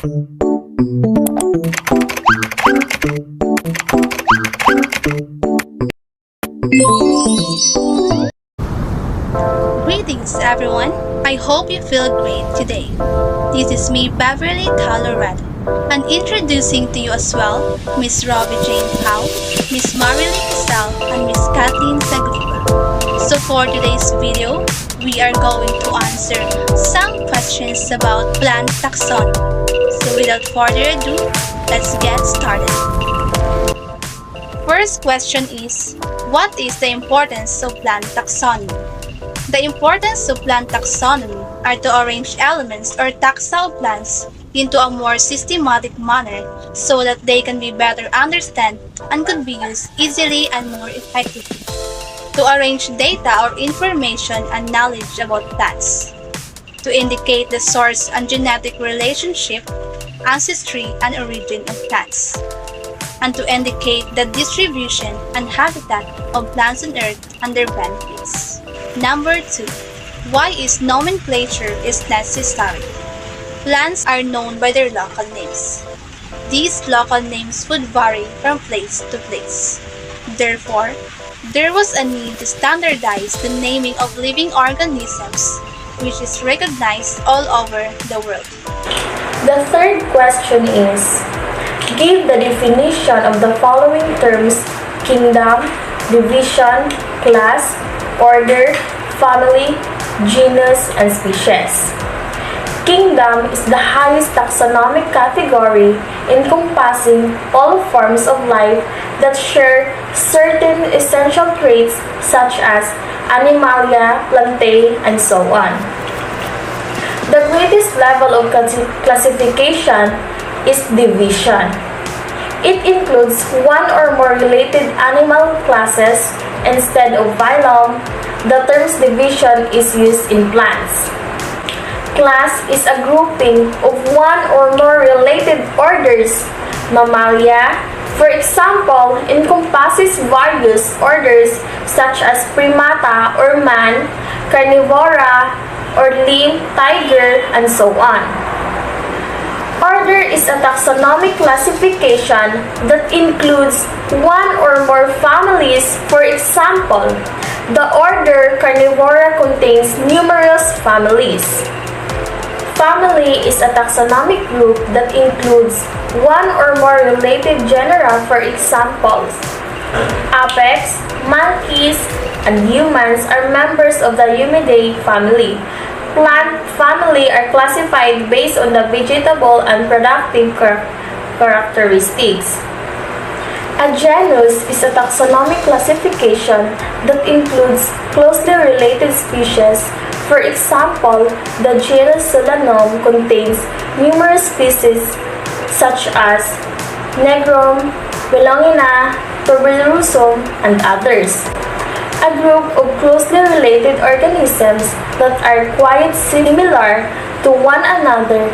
Greetings everyone! I hope you feel great today. This is me, Beverly Talorado, and introducing to you as well Miss Robbie Jane Pau, Miss Marilyn Casal, and Miss Kathleen Zagliba. So for today's video, we are going to answer some questions about plant taxonomy. So without further ado, let's get started. First question is, what is the importance of plant taxonomy? The importance of plant taxonomy are to arrange elements or taxa of plants into a more systematic manner so that they can be better understood and could be used easily and more effectively. To arrange data or information and knowledge about plants. To indicate the source and genetic relationship, ancestry, and origin of plants. And to indicate the distribution and habitat of plants on Earth and their benefits. Number 2. Why is nomenclature necessary? Plants are known by their local names. These local names would vary from place to place. Therefore, there was a need to standardize the naming of living organisms, which is recognized all over the world. The third question is, give the definition of the following terms: kingdom, division, class, order, family, genus, and species. Kingdom is the highest taxonomic category encompassing all forms of life that share certain essential traits such as animalia, plantae, and so on. The greatest level of classification is division. It includes one or more related animal classes. Instead of phylum, the term division is used in plants. Class is a grouping of one or more related orders. Mammalia, for example, encompasses various orders such as primata or man, carnivora or limb, tiger, and so on. Order is a taxonomic classification that includes one or more families. For example, the order Carnivora contains numerous families. Family is a taxonomic group that includes one or more related genera. For example, apes, monkeys, and humans are members of the Humidae family. Plant family are classified based on the vegetable and productive characteristics. A genus is a taxonomic classification that includes closely related species. For example, the genus Solanum contains numerous species such as Negrum, Melongina, Tuberosum, and others. A group of closely related organisms that are quite similar to one another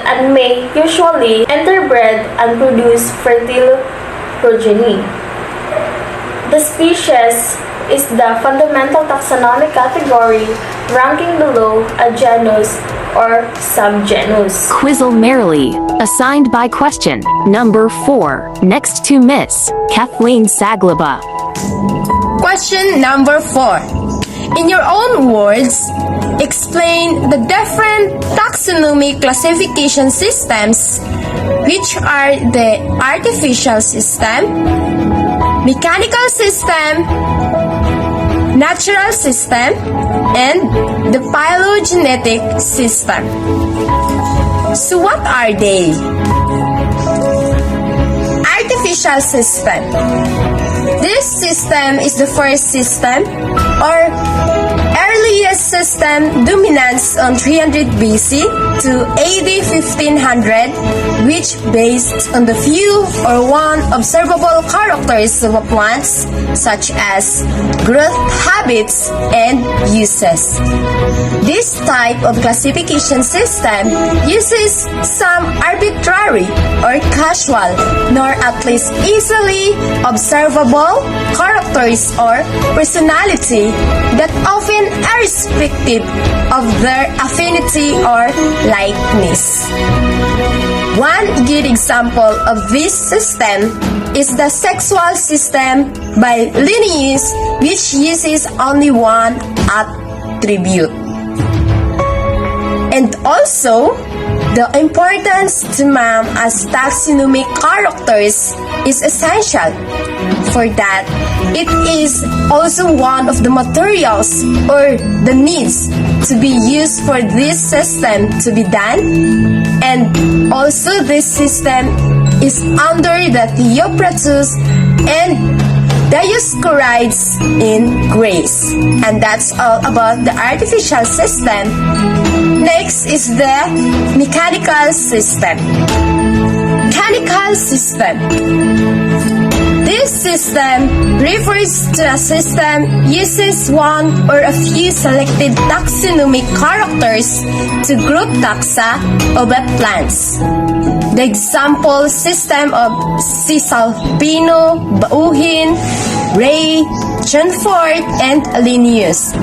and may usually interbred and produce fertile progeny. The species is the fundamental taxonomic category ranking below a genus or subgenus. Quizzle merrily, assigned by question number 4, next to Miss Kathleen Zagliba. Question number 4. In your own words, explain the different taxonomy classification systems, which are the artificial system, mechanical system, natural system, and the phylogenetic system. So what are they? Artificial system. This system is the first system or earliest system dominance on 300 BC to AD 1500, which based on the few or one observable characters of a plant such as growth habits and uses. This type of classification system uses some arbitrary or casual, nor at least easily observable characters or personality that often irrespective of their affinity or likeness. One good example of this system is the sexual system by Linnaeus, which uses only one attribute. And also, the importance to ma'am as taxonomic characters is essential. For that, it is also one of the materials or the needs to be used for this system to be done. And also this system is under the Theopratus and Dioscorides in Greece. And that's all about the artificial system. Next is the mechanical system. Mechanical system. This system refers to a system uses one or a few selected taxonomic characters to group taxa of a plants. The example system of Cisalpino, Bauhin, Ray, Chanfort, and Linnaeus.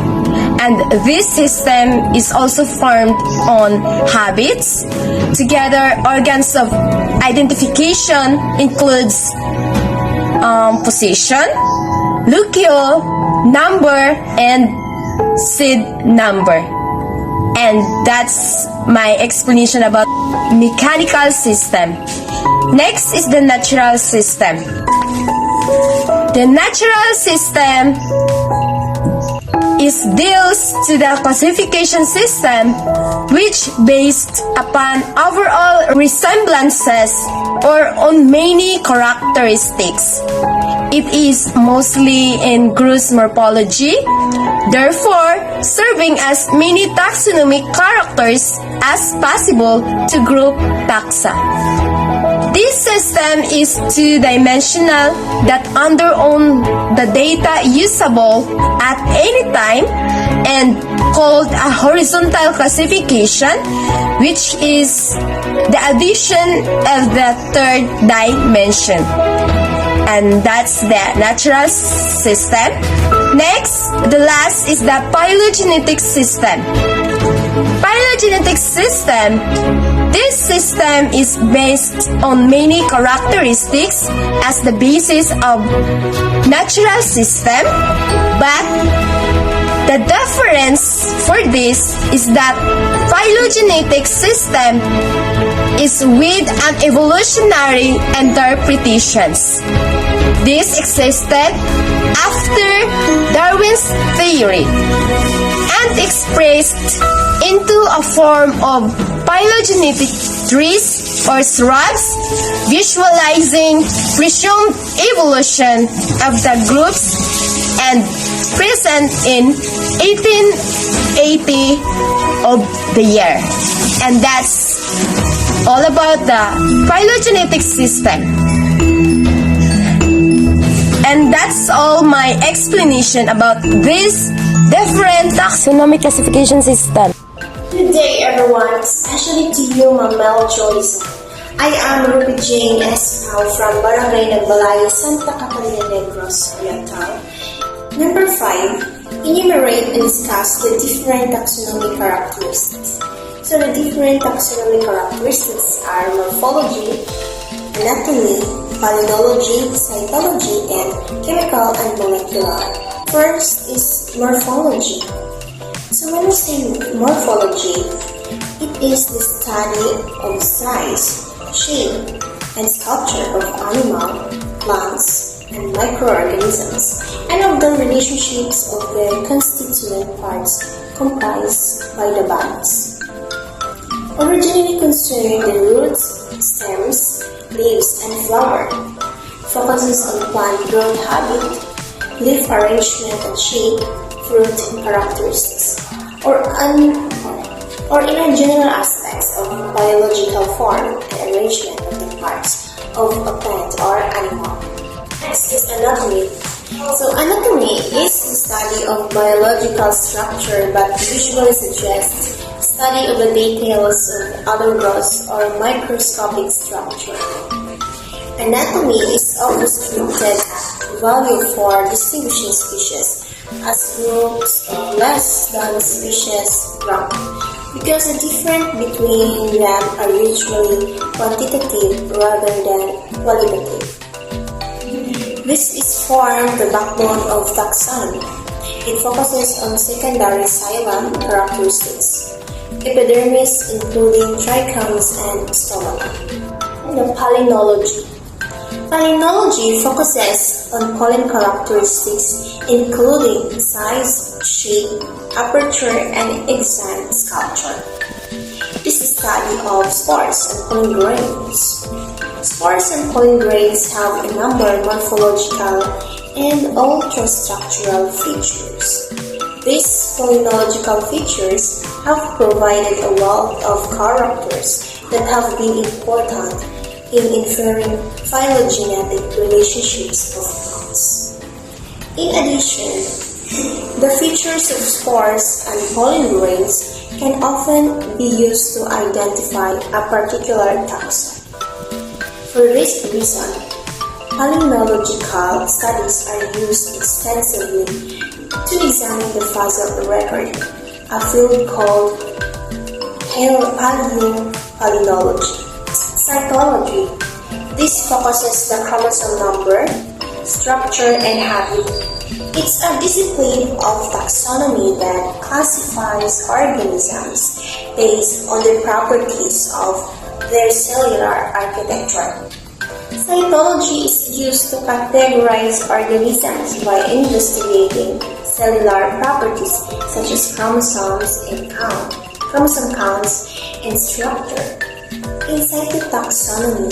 And this system is also formed on habits. Together, organs of identification includes position, lucio, number, and seed number. And that's my explanation about mechanical system. Next is the natural system. The natural system deals to the classification system which based upon overall resemblances or on many characteristics. It is mostly in gross morphology, therefore serving as many taxonomic characters as possible to group taxa. This system is two-dimensional that under on the data usable at any time and called a horizontal classification, which is the addition of the third dimension. And that's the natural system. Next, the last is the phylogenetic system. Phylogenetic system. This system is based on many characteristics as the basis of natural system, but the difference for this is that phylogenetic system is with an evolutionary interpretations. This existed after Darwin's theory and expressed into a form of phylogenetic trees or shrubs, visualizing presumed evolution of the groups and present in 1880 of the year. And that's all about the phylogenetic system. And that's all my explanation about this different taxonomic classification system. Good day, everyone, especially to you, Ma'am Joyce. I am Ruby Jane S. Pao from Barangay Nagbalayo, Santa Catalina Negros, Oriental. Number 5, enumerate and discuss the different taxonomic characteristics. So the different taxonomic characteristics are morphology, anatomy, palynology, cytology, and chemical and molecular. First is morphology. So when we say morphology, it is the study of size, shape, and sculpture of animal, plants, and microorganisms, and of the relationships of the constituent parts comprised by the bodies. Originally concerned the roots, stems, leaves, and flower, focuses on plant growth habit, leaf arrangement and shape, fruit characteristics, or in a general aspects of biological form and arrangement of the parts of a plant or animal. Next is anatomy. So anatomy is the study of biological structure but usually suggests study of the details of other gross or microscopic structure. Anatomy is of restricted value for distinguishing species as groups of less than species rank because the difference between them are usually quantitative rather than qualitative. This is formed the backbone of taxonomy. It focuses on secondary xylem characteristics, epidermis including trichomes and stomata. And the palynology. Palynology focuses on pollen characteristics including size, shape, aperture, and enzyme sculpture. This is study of spores and pollen grains. Spores and pollen grains have a number of morphological and ultrastructural features. These palynological features have provided a wealth of characters that have been important in inferring phylogenetic relationships of plants. In addition, the features of spores and pollen grains can often be used to identify a particular taxon. For this reason, palynological studies are used extensively to examine the fossil record, a field called paleopalynology. Cytology. This focuses the chromosome number, structure, and habit. It's a discipline of taxonomy that classifies organisms based on the properties of their cellular architecture. Cytology is used to categorize organisms by investigating cellular properties such as chromosome counts, and structure. In cytotaxonomy,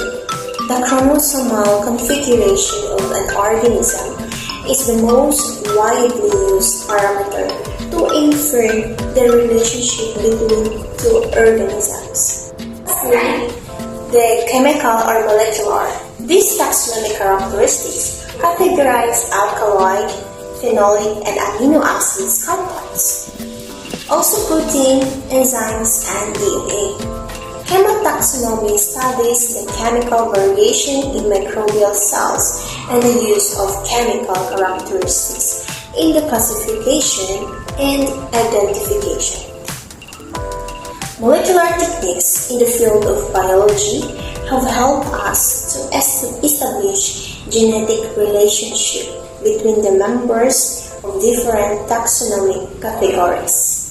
the chromosomal configuration of an organism is the most widely used parameter to infer the relationship between two organisms. The chemical or molecular. These taxonomic characteristics categorize alkaloid, phenolic, and amino acids compounds, also protein, enzymes, and DNA. Chemotaxonomy studies the chemical variation in microbial cells and the use of chemical characteristics in the classification and identification. Molecular techniques in the field of biology have helped us to establish genetic relationship between the members of different taxonomic categories.